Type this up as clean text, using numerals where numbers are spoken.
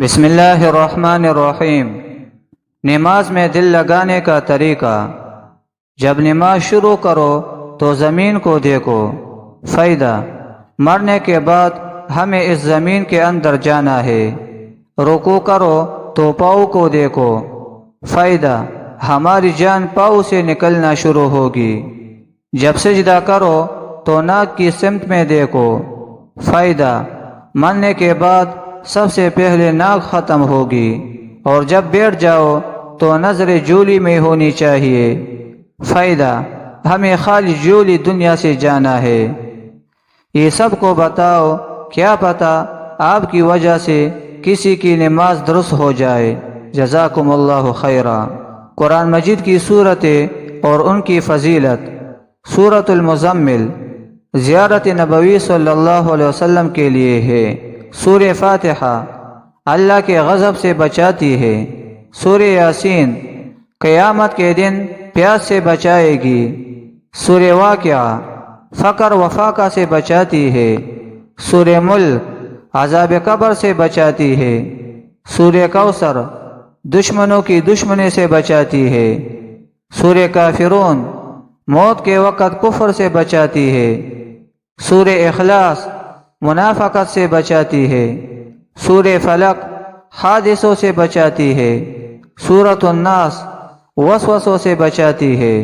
بسم اللہ الرحمن الرحیم۔ نماز میں دل لگانے کا طریقہ۔ جب نماز شروع کرو تو زمین کو دیکھو۔ فائدہ: مرنے کے بعد ہمیں اس زمین کے اندر جانا ہے۔ رکوع کرو تو پاؤں کو دیکھو۔ فائدہ: ہماری جان پاؤں سے نکلنا شروع ہوگی۔ جب سجدہ کرو تو ناک کی سمت میں دیکھو۔ فائدہ: مرنے کے بعد سب سے پہلے ناک ختم ہوگی، اور جب بیٹھ جاؤ تو نظر جولی میں ہونی چاہیے۔ فائدہ: ہمیں خالی جولی دنیا سے جانا ہے۔ یہ سب کو بتاؤ، کیا پتہ آپ کی وجہ سے کسی کی نماز درست ہو جائے۔ جزاکم اللہ خیرا۔ قرآن مجید کی صورتیں اور ان کی فضیلت۔ سورۃ المزمل زیارت نبوی صلی اللہ علیہ وسلم کے لیے ہے۔ سورہ فاتحہ اللہ کے غضب سے بچاتی ہے۔ سورہ یاسین قیامت کے دن پیاس سے بچائے گی۔ سورہ واقعہ فقر و فاقہ سے بچاتی ہے۔ سورہ ملک عذاب قبر سے بچاتی ہے۔ سورہ کوثر دشمنوں کی دشمنی سے بچاتی ہے۔ سورہ کافرون موت کے وقت کفر سے بچاتی ہے۔ سورہ اخلاص منافقت سے بچاتی ہے۔ سورہ فلق حادثوں سے بچاتی ہے۔ سورۃ الناس وسوسوں سے بچاتی ہے۔